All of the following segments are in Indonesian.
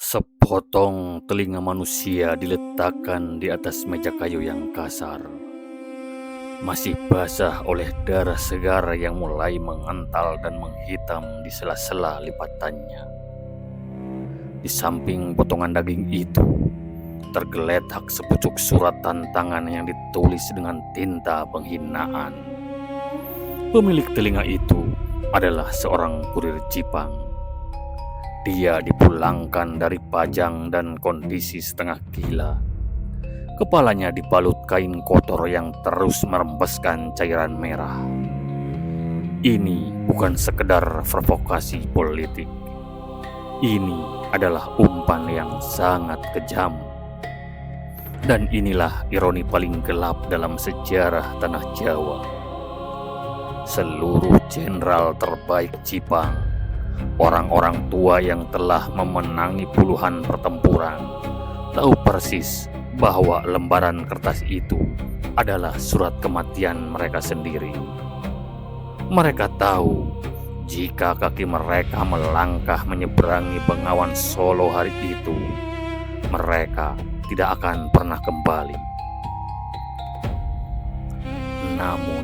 Sepotong telinga manusia diletakkan di atas meja kayu yang kasar, masih basah oleh darah segar yang mulai mengental dan menghitam di sela-sela lipatannya. Di samping potongan daging itu, tergeletak sepucuk surat tantangan yang ditulis dengan tinta penghinaan. Pemilik telinga itu adalah seorang kurir Jipang. Dia dipulangkan dari Pajang dan kondisi setengah gila. Kepalanya dibalut kain kotor yang terus merembeskan cairan merah. Ini bukan sekedar provokasi politik. Ini adalah umpan yang sangat kejam. Dan inilah ironi paling gelap dalam sejarah tanah Jawa. Seluruh jenderal terbaik Jipang, orang-orang tua yang telah memenangi puluhan pertempuran, tahu persis bahwa lembaran kertas itu adalah surat kematian mereka sendiri. Mereka tahu jika kaki mereka melangkah menyeberangi Bengawan Solo hari itu, mereka tidak akan pernah kembali. Namun,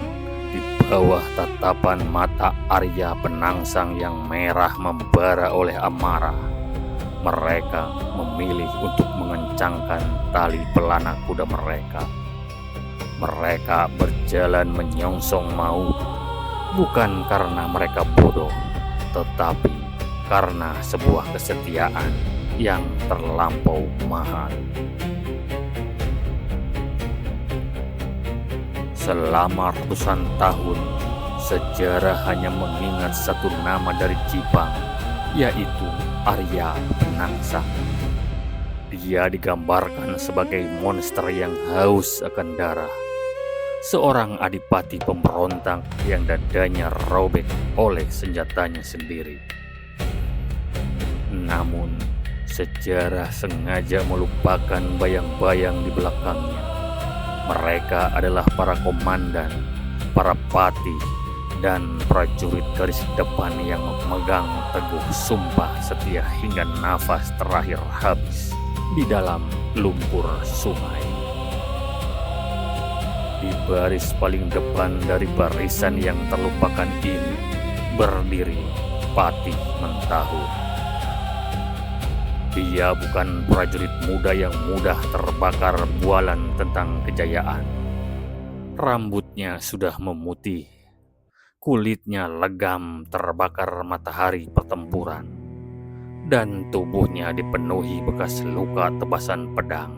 di bawah tatapan mata Arya Penangsang yang merah membara oleh amarah, mereka memilih untuk mengencangkan tali pelana kuda mereka. Mereka berjalan menyongsong maut, bukan karena mereka bodoh, tetapi karena sebuah kesetiaan yang terlampau mahal. Selama ratusan tahun, sejarah hanya mengingat satu nama dari Jipang, yaitu Arya Penangsang. Dia digambarkan sebagai monster yang haus akan darah, seorang adipati pemberontak yang dadanya robek oleh senjatanya sendiri. Namun, sejarah sengaja melupakan bayang-bayang di belakangnya. Mereka adalah para komandan, para patih, dan prajurit garis depan yang memegang teguh sumpah setia hingga nafas terakhir habis di dalam lumpur sungai. Di baris paling depan dari barisan yang terlupakan ini berdiri Patih Mentahun. Dia bukan prajurit muda yang mudah terbakar bualan tentang kejayaan. Rambutnya sudah memutih, kulitnya legam terbakar matahari pertempuran, dan tubuhnya dipenuhi bekas luka tebasan pedang.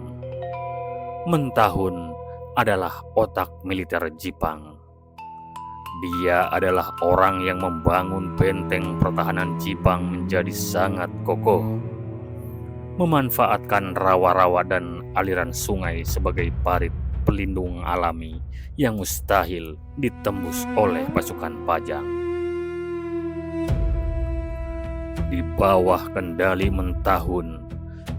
Mentahun adalah otak militer Jipang. Dia adalah orang yang membangun benteng pertahanan Jipang menjadi sangat kokoh, memanfaatkan rawa-rawa dan aliran sungai sebagai parit pelindung alami yang mustahil ditembus oleh pasukan Pajang. Di bawah kendali Mentahun,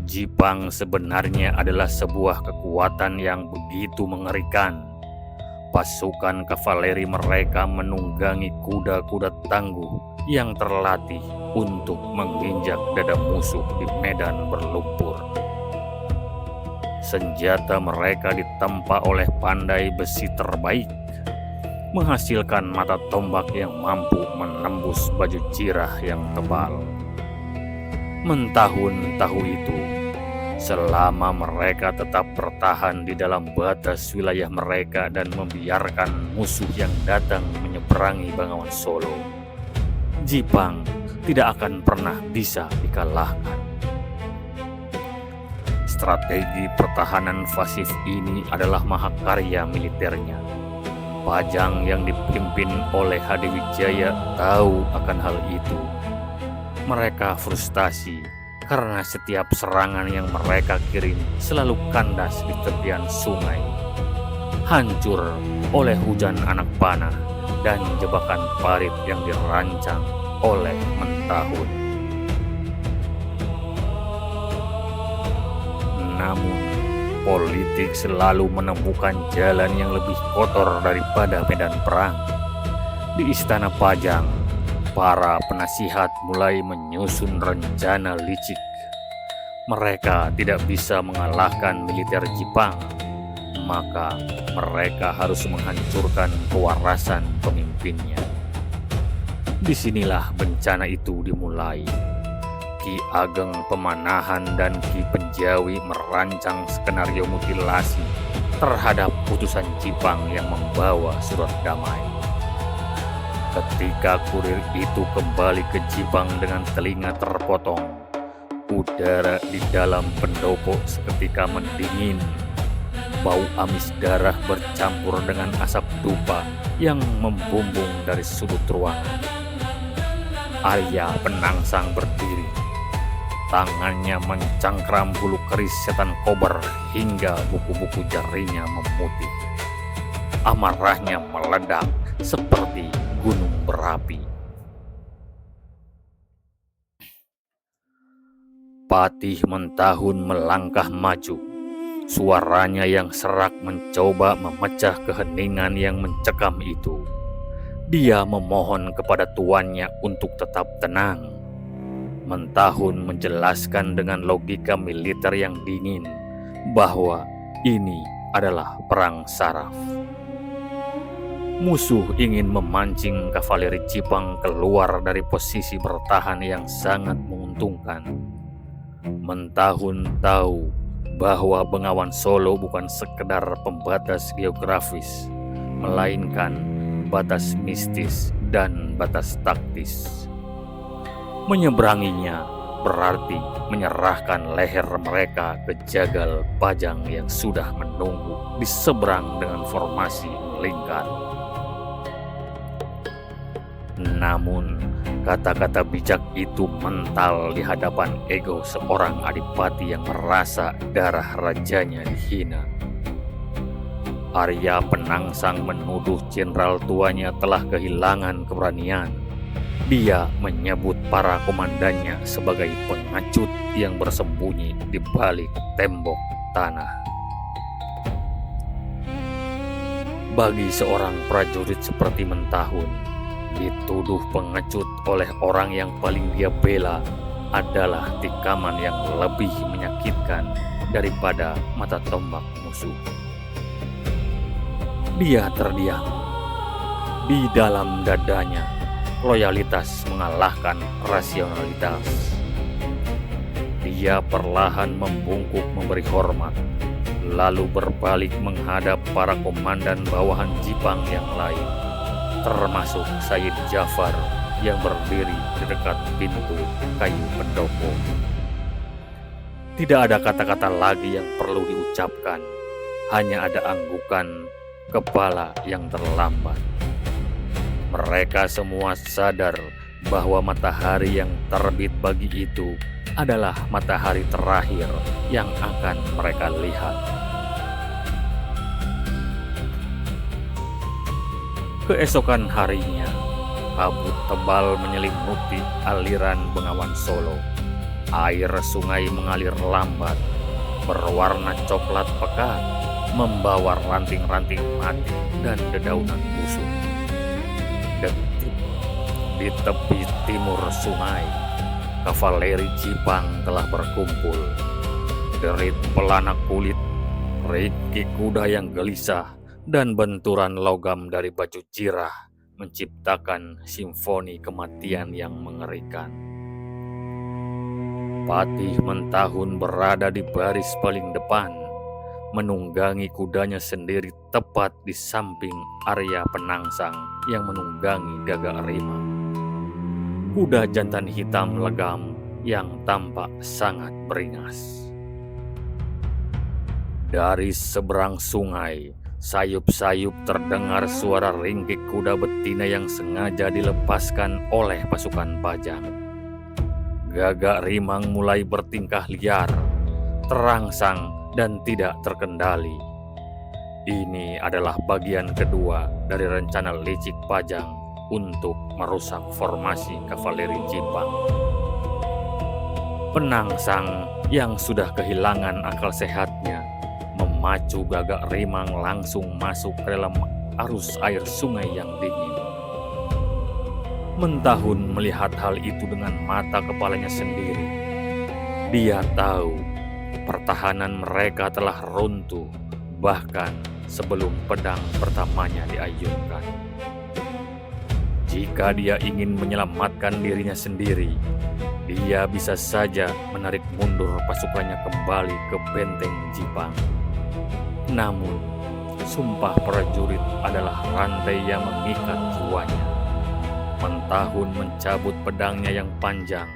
Jipang sebenarnya adalah sebuah kekuatan yang begitu mengerikan. Pasukan kavaleri mereka menunggangi kuda-kuda tangguh yang terlatih untuk menginjak dada musuh di medan berlumpur. Senjata mereka ditempa oleh pandai besi terbaik, menghasilkan mata tombak yang mampu menembus baju jirah yang tebal. Mentahun tahu itu, selama mereka tetap bertahan di dalam batas wilayah mereka dan membiarkan musuh yang datang menyeberangi Bengawan Solo, Jipang tidak akan pernah bisa dikalahkan. Strategi pertahanan pasif ini adalah mahakarya militernya. Pajang yang dipimpin oleh Hadiwijaya tahu akan hal itu. Mereka frustasi karena setiap serangan yang mereka kirim selalu kandas di tepian sungai, hancur oleh hujan anak panah dan jebakan parit yang dirancang oleh Mentahun. Namun, politik selalu menemukan jalan yang lebih kotor daripada medan perang. Di Istana Pajang, para penasihat mulai menyusun rencana licik. Mereka tidak bisa mengalahkan militer Jepang, maka mereka harus menghancurkan kewarasan pemimpinnya. Disinilah bencana itu dimulai. Ki Ageng Pemanahan dan Ki Penjawi merancang skenario mutilasi terhadap putusan Jepang yang membawa surat damai. Ketika kurir itu kembali ke Jepang dengan telinga terpotong, udara di dalam pendopo seketika mendingin. Bau amis darah bercampur dengan asap dupa yang membumbung dari sudut ruangan. Arya Penangsang berdiri. Tangannya mencengkram bulu keris setan kober hingga buku-buku jarinya memutih. Amarahnya meledak seperti gunung berapi. Patih Mentahun melangkah maju. Suaranya yang serak mencoba memecah keheningan yang mencekam itu. Dia memohon kepada tuannya untuk tetap tenang. Mentahun menjelaskan dengan logika militer yang dingin bahwa ini adalah perang saraf. Musuh ingin memancing kavaleri Jepang keluar dari posisi bertahan yang sangat menguntungkan. Mentahun tahu bahwa Bengawan Solo bukan sekedar pembatas geografis, melainkan batas mistis dan batas taktis. Menyeberanginya berarti menyerahkan leher mereka ke jagal Pajang yang sudah menunggu di seberang dengan formasi melingkar. Namun, kata-kata bijak itu mental di hadapan ego seorang adipati yang merasa darah rajanya dihina. Arya Penangsang menuduh jenderal tuanya telah kehilangan keberanian. Dia menyebut para komandannya sebagai pengecut yang bersembunyi di balik tembok tanah. Bagi seorang prajurit seperti Mentahun, dituduh pengecut oleh orang yang paling dia bela adalah tikaman yang lebih menyakitkan daripada mata tombak musuh. Dia terdiam. Di dalam dadanya, loyalitas mengalahkan rasionalitas. Dia perlahan membungkuk memberi hormat, lalu berbalik menghadap para komandan bawahan Jepang yang lain, termasuk Said Jafar yang berdiri di dekat pintu kayu pendopo. Tidak ada kata-kata lagi yang perlu diucapkan, hanya ada anggukan kepala yang terlambat. Mereka semua sadar bahwa matahari yang terbit bagi itu adalah matahari terakhir yang akan mereka lihat. Keesokan harinya, kabut tebal menyelimuti aliran Bengawan Solo. Air sungai mengalir lambat, berwarna coklat pekat, membawa ranting-ranting mati dan dedaunan busuk. Detik di tepi timur sungai, kavaleri Jepang telah berkumpul. Derit pelana kulit, ringkih kuda yang gelisah, dan benturan logam dari baju jirah menciptakan simfoni kematian yang mengerikan. Patih Mentahun berada di baris paling depan, menunggangi kudanya sendiri tepat di samping Arya Penangsang yang menunggangi Gagak Rimang. Kuda jantan hitam legam yang tampak sangat beringas. Dari seberang sungai, sayup-sayup terdengar suara ringgik kuda betina yang sengaja dilepaskan oleh pasukan Pajang. Gagak Rimang mulai bertingkah liar, terangsang dan tidak terkendali. Ini adalah bagian kedua dari rencana licik Pajang untuk merusak formasi kavaleri Jepang. Penangsang yang sudah kehilangan akal sehatnya memacu Gagak Rimang langsung masuk ke dalam arus air sungai yang dingin. Mentahun melihat hal itu dengan mata kepalanya sendiri. Dia tahu pertahanan mereka telah runtuh bahkan sebelum pedang pertamanya diayunkan. Jika dia ingin menyelamatkan dirinya sendiri, dia bisa saja menarik mundur pasukannya kembali ke benteng Jipang. Namun, sumpah prajurit adalah rantai yang mengikat jiwanya. Mentahun mencabut pedangnya yang panjang,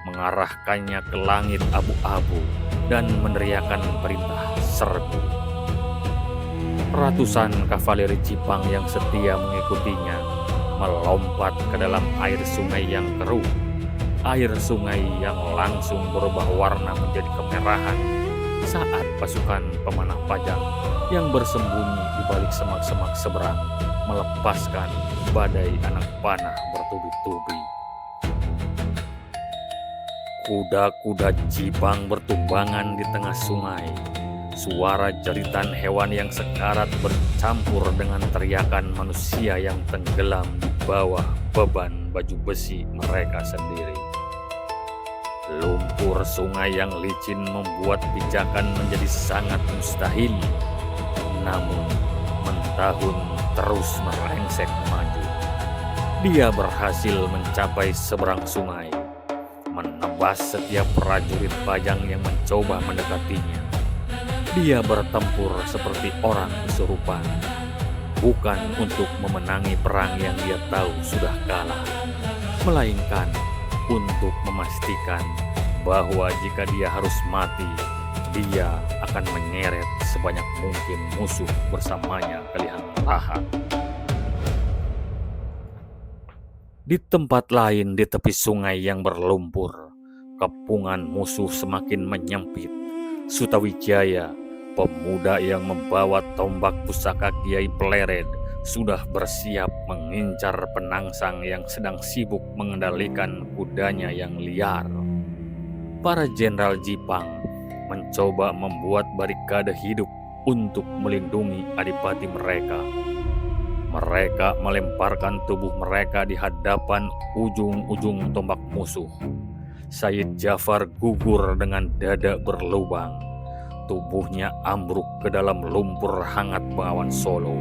mengarahkannya ke langit abu-abu, dan meneriakkan perintah serbu. Ratusan kavaleri Jipang yang setia mengikutinya melompat ke dalam air sungai yang keruh. Air sungai yang langsung berubah warna menjadi kemerahan saat pasukan pemanah Pajang yang bersembunyi di balik semak-semak seberang melepaskan badai anak panah bertubi-tubi. Kuda-kuda Jipang bertumbangan di tengah sungai. Suara jeritan hewan yang sekarat bercampur dengan teriakan manusia yang tenggelam di bawah beban baju besi mereka sendiri. Lumpur sungai yang licin membuat pijakan menjadi sangat mustahil. Namun, Mentahun terus merengsek maju. Dia berhasil mencapai seberang sungai, menebas setiap prajurit Pajang yang mencoba mendekatinya. Dia bertempur seperti orang kesurupan, bukan untuk memenangi perang yang dia tahu sudah kalah, melainkan untuk memastikan bahwa jika dia harus mati, dia akan menyeret sebanyak mungkin musuh bersamanya ke liang lahat. Di tempat lain di tepi sungai yang berlumpur, kepungan musuh semakin menyempit. Sutawijaya, pemuda yang membawa tombak pusaka Kiai Plered, sudah bersiap mengincar penangsang yang sedang sibuk mengendalikan kudanya yang liar. Para jenderal Jipang mencoba membuat barikade hidup untuk melindungi adipati mereka. Mereka melemparkan tubuh mereka di hadapan ujung-ujung tombak musuh. Said Jafar gugur dengan dada berlubang. Tubuhnya ambruk ke dalam lumpur hangat Bengawan Solo.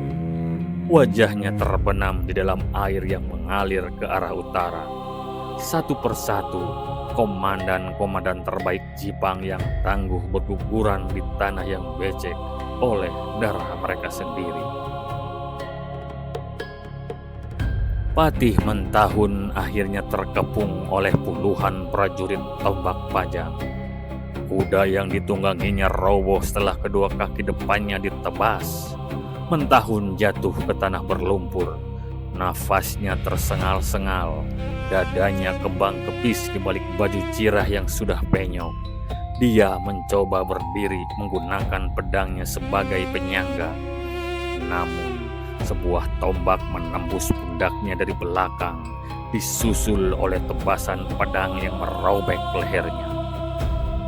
Wajahnya terbenam di dalam air yang mengalir ke arah utara. Satu persatu, komandan-komandan terbaik Jipang yang tangguh berguguran di tanah yang becek oleh darah mereka sendiri. Patih Mentahun akhirnya terkepung oleh puluhan prajurit tombak Pajang. Kuda yang ditungganginya roboh setelah kedua kaki depannya ditebas. Mentahun jatuh ke tanah berlumpur. Nafasnya tersengal-sengal. Dadanya kebang-kepis di balik baju jirah yang sudah penyok. Dia mencoba berdiri menggunakan pedangnya sebagai penyangga. Namun, sebuah tombak menembus pundaknya dari belakang, disusul oleh tebasan pedang yang merobek lehernya.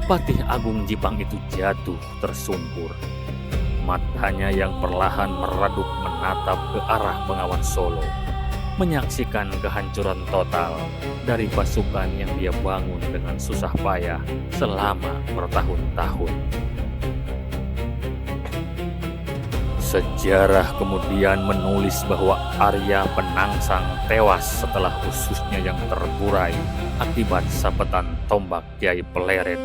Patih Agung Jipang itu jatuh tersungkur. Matanya yang perlahan meredup menatap ke arah Bengawan Solo, menyaksikan kehancuran total dari pasukan yang dia bangun dengan susah payah selama bertahun-tahun. Sejarah kemudian menulis bahwa Arya Penangsang tewas setelah ususnya yang terburai akibat sabetan tombak Kiai Plered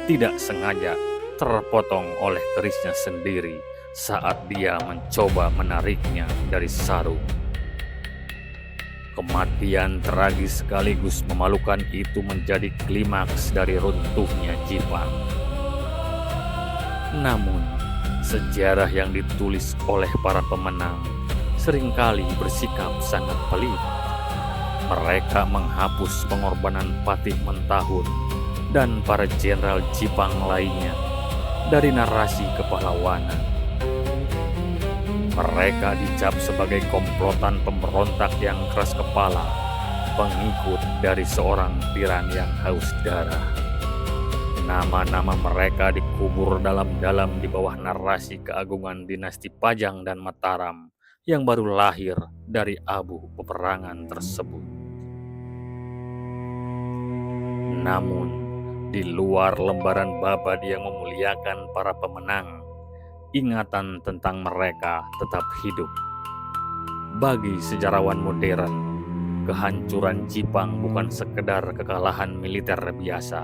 tidak sengaja terpotong oleh kerisnya sendiri saat dia mencoba menariknya dari sarung. Kematian tragis sekaligus memalukan itu menjadi klimaks dari runtuhnya Jipang. Namun, sejarah yang ditulis oleh para pemenang seringkali bersikap sangat pelit. Mereka menghapus pengorbanan Patih Mentahun dan para jenderal Jipang lainnya dari narasi kepahlawanan. Mereka dicap sebagai komplotan pemberontak yang keras kepala, pengikut dari seorang tiran yang haus darah. Nama-nama mereka dikubur dalam-dalam di bawah narasi keagungan dinasti Pajang dan Mataram yang baru lahir dari abu peperangan tersebut. Namun, Di luar lembaran babad yang memuliakan para pemenang, ingatan tentang mereka tetap hidup. Bagi sejarawan modern, kehancuran Jipang bukan sekedar kekalahan militer biasa,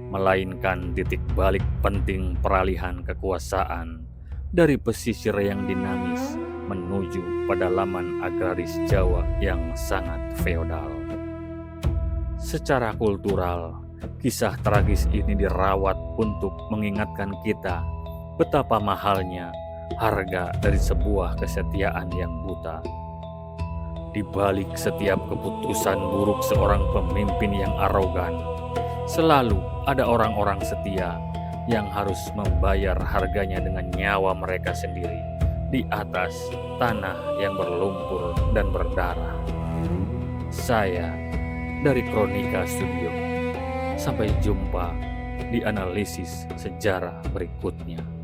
melainkan titik balik penting peralihan kekuasaan dari pesisir yang dinamis menuju pedalaman agraris Jawa yang sangat feodal. Secara kultural, kisah tragis ini dirawat untuk mengingatkan kita betapa mahalnya harga dari sebuah kesetiaan yang buta. Di balik setiap keputusan buruk seorang pemimpin yang arogan, selalu ada orang-orang setia yang harus membayar harganya dengan nyawa mereka sendiri di atas tanah yang berlumpur dan berdarah. Saya dari Kronika Studio. Sampai jumpa di analisis sejarah berikutnya.